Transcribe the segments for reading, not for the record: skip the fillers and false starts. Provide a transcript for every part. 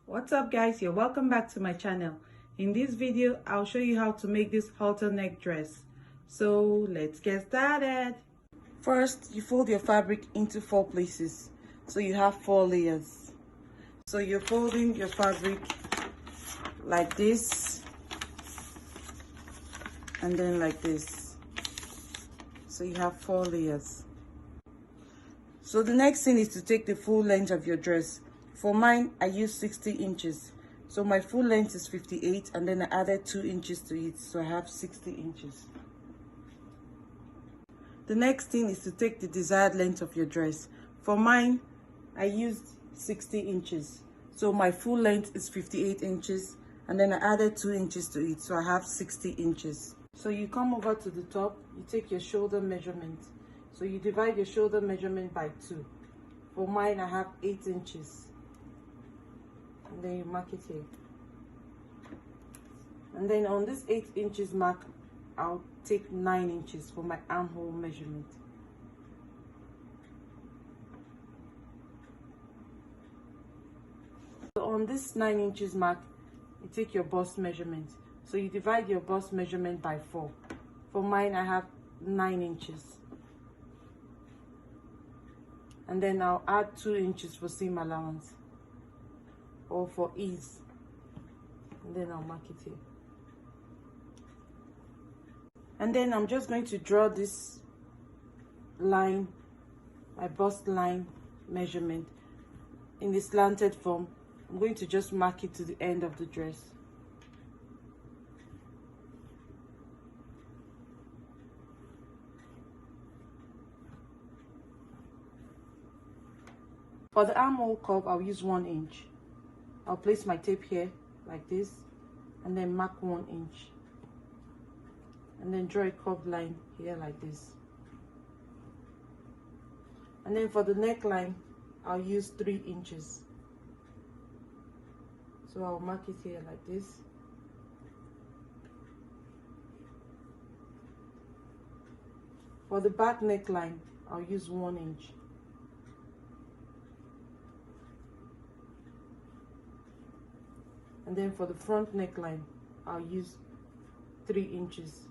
What's up guys, you're welcome back to my channel. In this video I'll show you how to make this halter neck dress. So let's get started. First, you fold your fabric into 4 places, so you have 4 layers. So you're folding your fabric like this and then like this, so you have 4 layers. So the next thing is to take the full length of your dress. For mine, I use 60 inches. So my full length is 58, and then I added 2 inches to it, so I have 60 inches. The next thing is to take the desired length of your dress. For mine, I used 60 inches. So my full length is 58 inches, and then I added 2 inches to it, so I have 60 inches. So you come over to the top, you take your shoulder measurement. So you divide your shoulder measurement by 2. For mine, I have 8 inches. And then you mark it here. And then on this 8 inches mark, I'll take 9 inches for my armhole measurement. So on this 9 inches mark, you take your bust measurement. So you divide your bust measurement by 4. For mine, I have 9 inches. And then I'll add 2 inches for seam allowance, or for ease, and then I'll mark it here. And then I'm just going to draw this line, my bust line measurement, in the slanted form. I'm going to just mark it to the end of the dress. For the armhole curve, I'll use 1 inch. I'll place my tape here like this, and then mark 1 inch. And then draw a curved line here like this. And then for the neckline, I'll use 3 inches. So I'll mark it here like this. For the back neckline, I'll use 1 inch. And then for the front neckline, I'll use 3 inches.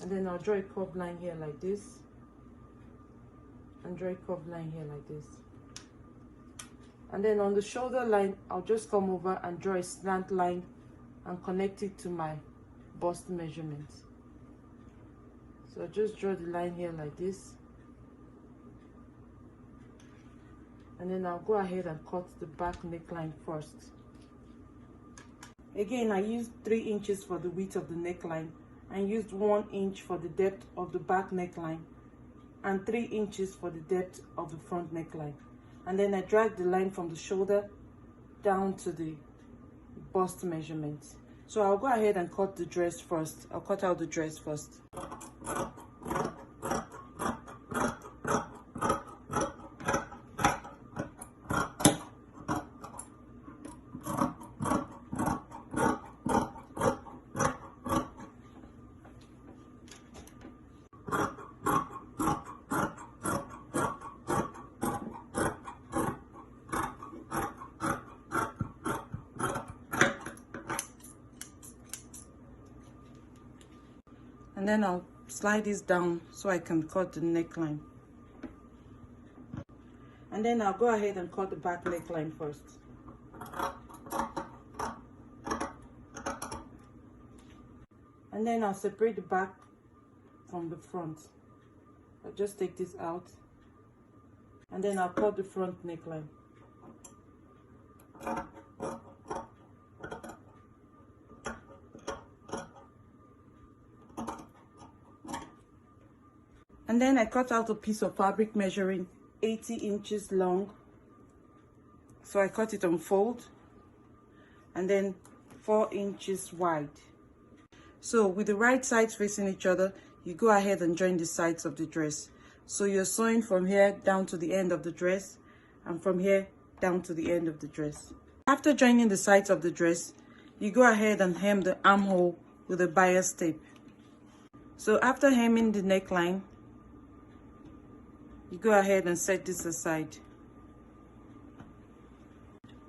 And then I'll draw a curved line here like this, and draw a curved line here like this. And then on the shoulder line, I'll just come over and draw a slant line and connect it to my bust measurement. So I'll just draw the line here like this. And then I'll go ahead and cut the back neckline first. Again, I used 3 inches for the width of the neckline, and used 1 inch for the depth of the back neckline, and 3 inches for the depth of the front neckline. And then I dragged the line from the shoulder down to the bust measurement. So I'll go ahead and cut the dress first. I'll cut out the dress first. And then I'll slide this down so I can cut the neckline. And then I'll go ahead and cut the back neckline first. And then I'll separate the back from the front. I'll just take this out. And then I'll cut the front neckline. And then I cut out a piece of fabric measuring 80 inches long. So I cut it on fold, and then 4 inches wide. So with the right sides facing each other, you go ahead and join the sides of the dress. So you're sewing from here down to the end of the dress, and from here down to the end of the dress. After joining the sides of the dress, you go ahead and hem the armhole with a bias tape. So after hemming the neckline, you go ahead and set this aside.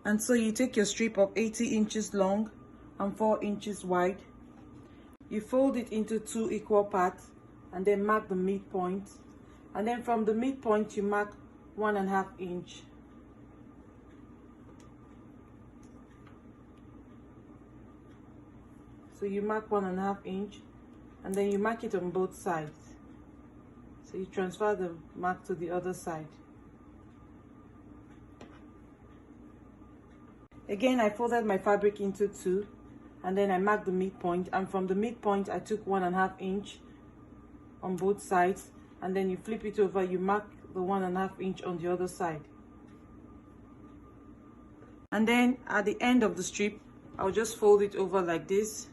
And so you take your strip of 80 inches long and 4 inches wide. You fold it into 2 equal parts and then mark the midpoint. And then from the midpoint you mark 1.5 inch. So you mark 1.5 inch and then you mark it on both sides. So you transfer the mark to the other side. Again, I folded my fabric into 2 and then I marked the midpoint, and from the midpoint I took 1.5 inch on both sides, and then you flip it over, you mark the 1.5 inch on the other side. And then at the end of the strip, I'll just fold it over like this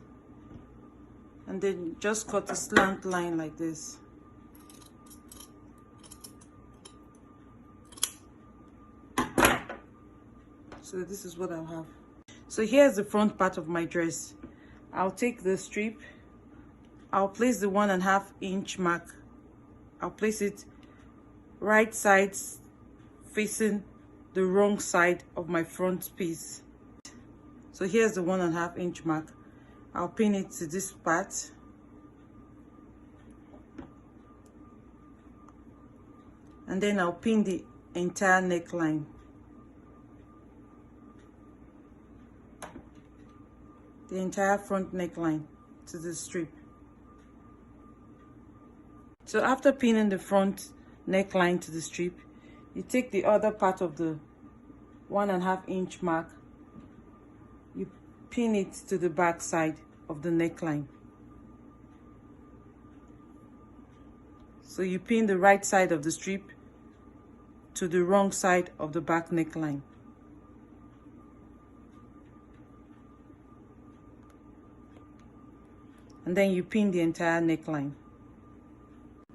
and then just cut a slant line like this. So this is what I'll have. So here's the front part of my dress. I'll take the strip, I'll place the 1.5 inch mark. I'll place it right sides facing the wrong side of my front piece. So here's the 1.5 inch mark. I'll pin it to this part. And then I'll pin the entire neckline. The entire front neckline to the strip. So after pinning the front neckline to the strip, you take the other part of the 1.5 inch mark, you pin it to the back side of the neckline. So you pin the right side of the strip to the wrong side of the back neckline. And then you pin the entire neckline.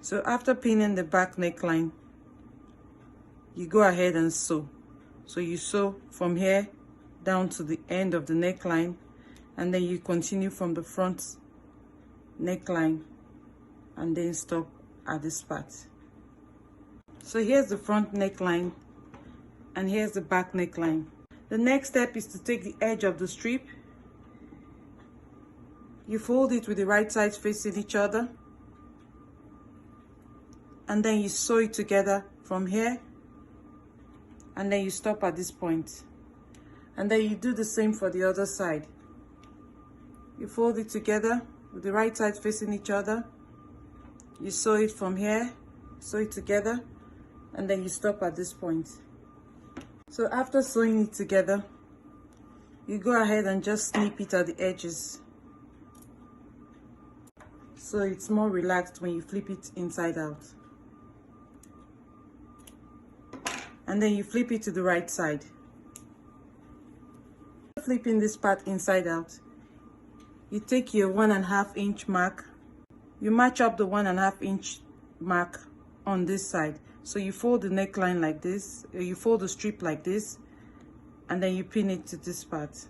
So after pinning the back neckline, you go ahead and sew. So you sew from here down to the end of the neckline, and then you continue from the front neckline and then stop at this part. So here's the front neckline and here's the back neckline. The next step is to take the edge of the strip. You fold it with the right sides facing each other, and then you sew it together from here, and then you stop at this point. And then you do the same for the other side. You fold it together with the right sides facing each other, you sew it from here, sew it together, and then you stop at this point. So after sewing it together, you go ahead and just snip it at the edges, so it's more relaxed when you flip it inside out. And then you flip it to the right side. Flipping this part inside out, you take your 1.5 inch mark, you match up the 1.5 inch mark on this side. So you fold the neckline like this, or you fold the strip like this, and then you pin it to this part.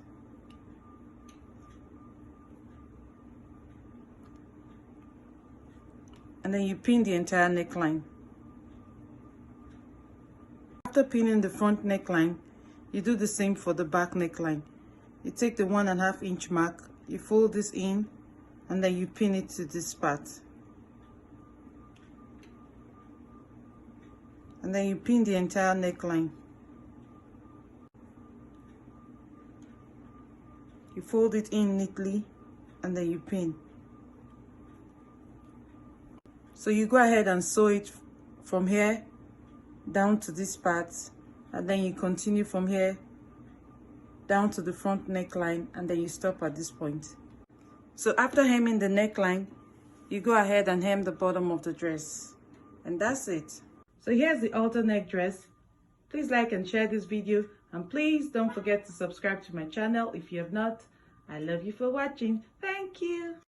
And then you pin the entire neckline. After pinning the front neckline, you do the same for the back neckline. You take the 1.5 inch mark, you fold this in, and then you pin it to this part. And then you pin the entire neckline. You fold it in neatly, and then you pin. So you go ahead and sew it from here down to this part, and then you continue from here down to the front neckline, and then you stop at this point. So after hemming the neckline, you go ahead and hem the bottom of the dress, and that's it. So here's the halter neck dress. Please like and share this video, and please don't forget to subscribe to my channel if you have not. I love you for watching. Thank you.